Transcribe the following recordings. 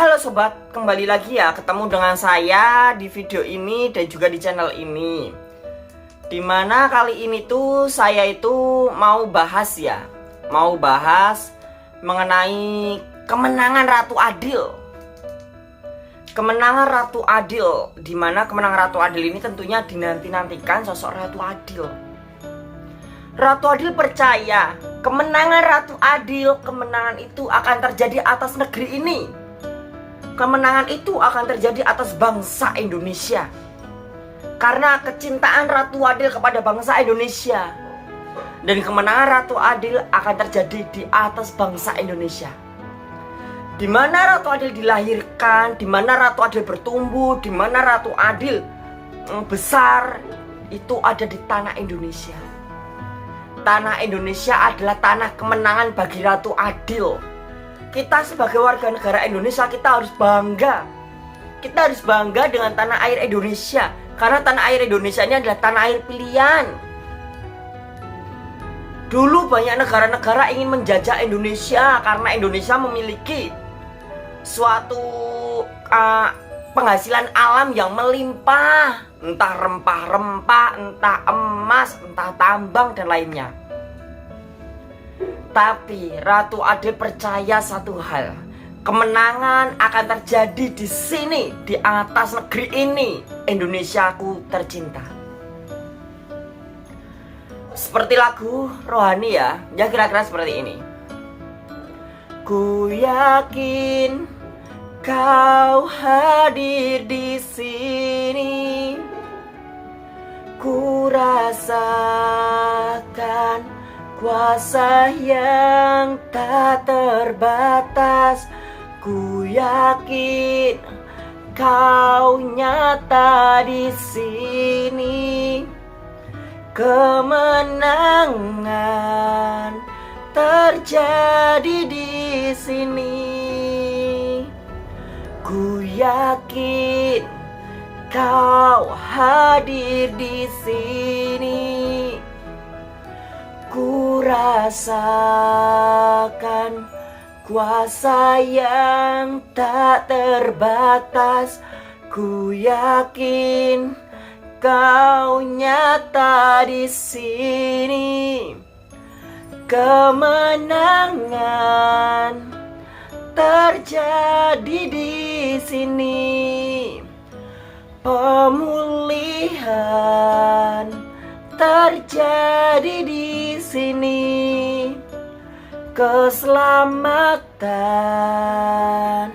Halo sobat, kembali lagi ya ketemu dengan saya di video ini dan juga di channel ini. Dimana kali ini tuh saya itu mau bahas mengenai kemenangan Ratu Adil. Kemenangan Ratu Adil, dimana kemenangan Ratu Adil ini tentunya dinanti-nantikan sosok Ratu Adil. Ratu Adil percaya kemenangan Ratu Adil, kemenangan itu akan terjadi atas negeri ini. Kemenangan itu akan terjadi atas bangsa Indonesia. Karena kecintaan Ratu Adil kepada bangsa Indonesia. Dan kemenangan Ratu Adil akan terjadi di atas bangsa Indonesia. Di mana Ratu Adil dilahirkan, di mana Ratu Adil bertumbuh, di mana Ratu Adil besar, itu ada di tanah Indonesia. Tanah Indonesia adalah tanah kemenangan bagi Ratu Adil. Kita sebagai warga negara Indonesia, kita harus bangga. Kita harus bangga dengan tanah air Indonesia. Karena tanah air Indonesia ini adalah tanah air pilihan. Dulu banyak negara-negara ingin menjajah Indonesia karena Indonesia memiliki suatu penghasilan alam yang melimpah. Entah rempah-rempah, entah emas, entah tambang dan lainnya. Tapi Ratu Adil percaya satu hal, kemenangan akan terjadi di sini, di atas negeri ini, Indonesiaku tercinta. Seperti lagu rohani ya kira-kira seperti ini. Ku yakin kau hadir di sini, ku rasakan kuasa yang tak terbatas. Ku yakin kau nyata di sini. Kemenangan terjadi di sini. Ku yakin kau hadir di sini. Ku rasakan kuasa yang tak terbatas. Ku yakin kau nyata di sini. Kemenangan terjadi di sini. Pemulihan terjadi di sini. Keselamatan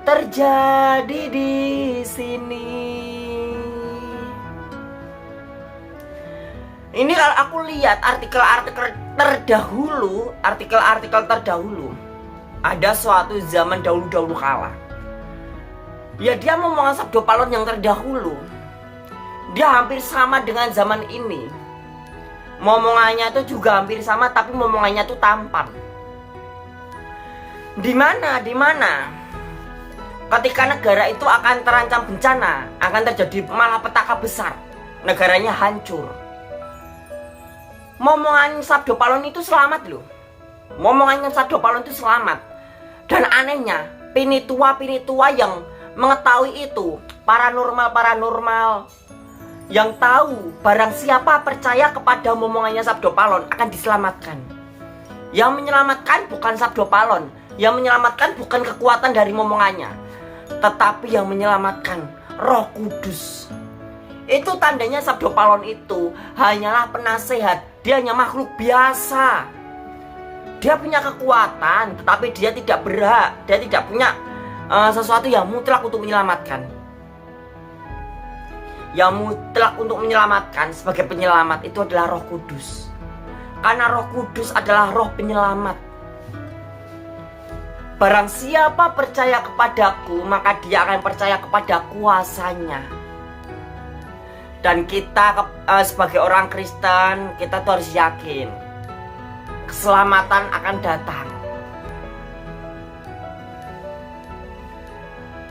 terjadi di sini. Ini kalau aku lihat artikel-artikel terdahulu, ada suatu zaman dahulu kala. Ya dia memohon sabdo palon yang terdahulu. Dia hampir sama dengan zaman ini. Momongannya itu juga hampir sama, tapi momongannya itu tampan. Di mana ketika negara itu akan terancam bencana, akan terjadi malapetaka besar, negaranya hancur. Momongan sabdo palon itu selamat loh. Momongannya sabdo palon itu selamat. Dan anehnya, pinitua yang mengetahui itu, paranormal yang tahu barang siapa percaya kepada momongannya sabdo palon akan diselamatkan. Yang menyelamatkan bukan sabdo palon, yang menyelamatkan bukan kekuatan dari momongannya, tetapi yang menyelamatkan Roh Kudus. Itu tandanya sabdo palon itu hanyalah penasehat. Dia hanya makhluk biasa. Dia punya kekuatan, tetapi dia tidak berhak. Dia tidak punya sesuatu yang mutlak untuk menyelamatkan. Yang mutlak untuk menyelamatkan sebagai penyelamat itu adalah Roh Kudus. Karena Roh Kudus adalah roh penyelamat. Barang siapa percaya kepadaku, maka dia akan percaya kepada kuasanya. Dan kita sebagai orang Kristen, kita tuh harus yakin keselamatan akan datang.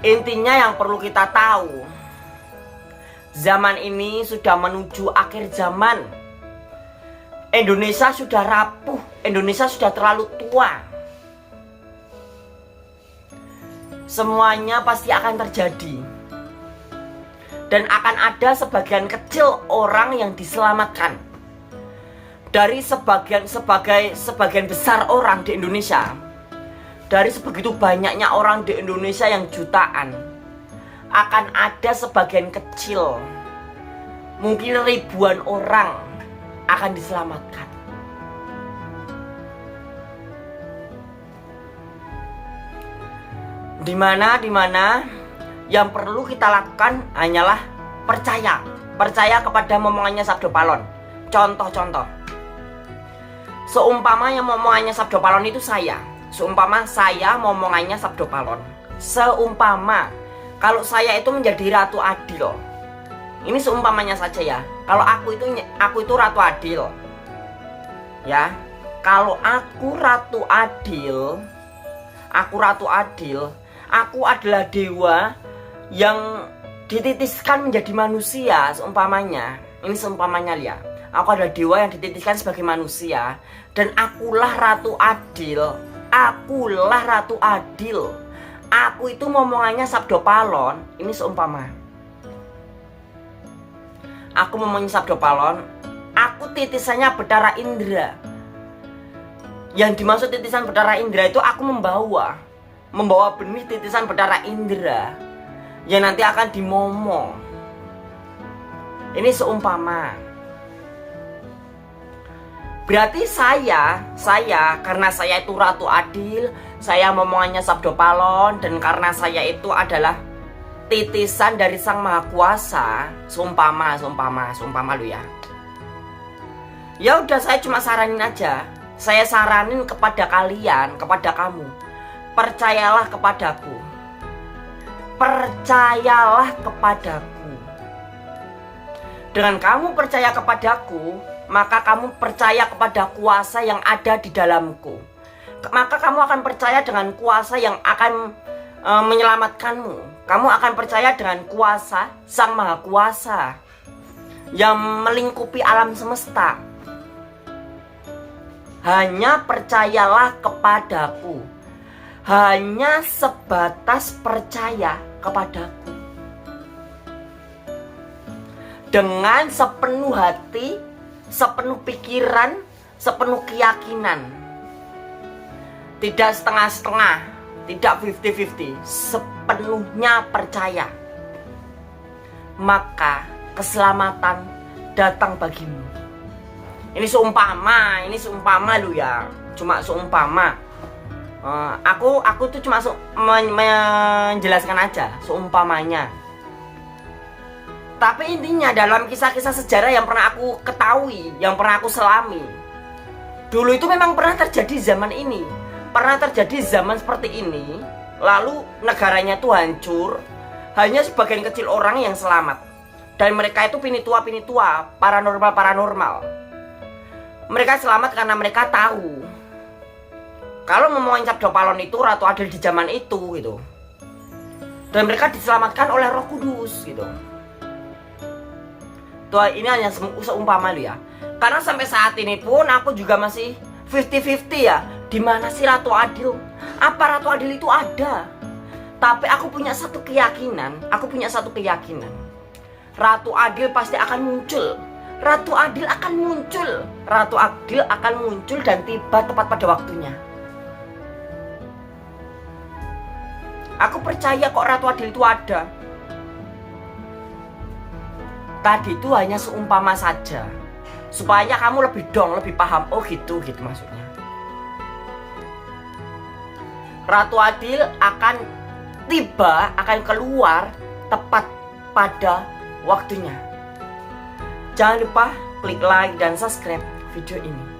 Intinya yang perlu kita tahu, zaman ini sudah menuju akhir zaman. Indonesia sudah rapuh, Indonesia sudah terlalu tua. Semuanya pasti akan terjadi. Dan akan ada sebagian kecil orang yang diselamatkan. Dari sebagian besar orang di Indonesia, dari sebegitu banyaknya orang di Indonesia yang jutaan, akan ada sebagian kecil, mungkin ribuan orang akan diselamatkan. Dimana yang perlu kita lakukan hanyalah percaya kepada momongannya Sabdo Palon. Contoh, seumpama yang momongannya Sabdo Palon itu seumpama saya momongannya Sabdo Palon, seumpama kalau saya itu menjadi Ratu Adil, ini seumpamanya saja ya. Kalau aku itu Ratu Adil, ya. Kalau aku Ratu Adil, aku adalah dewa yang dititiskan menjadi manusia, seumpamanya. Ini seumpamanya ya. Aku adalah dewa yang dititiskan sebagai manusia, dan akulah Ratu Adil. Aku itu momongannya Sabdo Palon. Ini seumpama. Aku momongannya Sabdo Palon. Aku titisannya Bathara Indra. Yang dimaksud titisan Bathara Indra itu aku membawa benih titisan Bathara Indra yang nanti akan dimomong. Ini seumpama. Berarti saya karena saya itu Ratu Adil, saya momongannya Sabdo Palon, dan karena saya itu adalah titisan dari Sang Maha Kuasa, seumpama lu ya. Ya udah, saya cuma saranin aja. Saya saranin kepada kalian, kepada kamu, percayalah kepadaku. Dengan kamu percaya kepadaku, maka kamu percaya kepada kuasa yang ada di dalamku. Maka kamu akan percaya dengan kuasa yang akan menyelamatkanmu. Kamu akan percaya dengan kuasa Sang Maha Kuasa yang melingkupi alam semesta. Hanya percayalah kepadaku. Hanya sebatas percaya kepadaku. Dengan sepenuh hati, sepenuh pikiran, sepenuh keyakinan. Tidak setengah-setengah, tidak 50-50, sepenuhnya percaya. Maka keselamatan datang bagimu. Ini seumpama lu ya, cuma seumpama. Aku tuh cuma menjelaskan aja, seumpamanya. Tapi intinya dalam kisah-kisah sejarah yang pernah aku ketahui, yang pernah aku selami, dulu itu memang pernah terjadi zaman ini. Pernah terjadi zaman seperti ini. Lalu negaranya tuh hancur. Hanya sebagian kecil orang yang selamat. Dan mereka itu pinitua, paranormal. Mereka selamat karena mereka tahu kalau ngomongin Sabdo Palon itu Ratu Adil di zaman itu gitu. Dan mereka diselamatkan oleh Roh Kudus gitu. Tuh, ini hanya seumpama lu ya. Karena sampai saat ini pun aku juga masih 50-50 ya. Di mana sih Ratu Adil? Apa Ratu Adil itu ada? Tapi aku punya satu keyakinan. Ratu Adil pasti akan muncul. Ratu Adil akan muncul dan tiba tepat pada waktunya. Aku percaya kok Ratu Adil itu ada. Tadi itu hanya seumpama saja, supaya kamu lebih paham. Oh gitu maksudnya. Ratu Adil akan tiba, akan keluar tepat pada waktunya. Jangan lupa klik like dan subscribe video ini.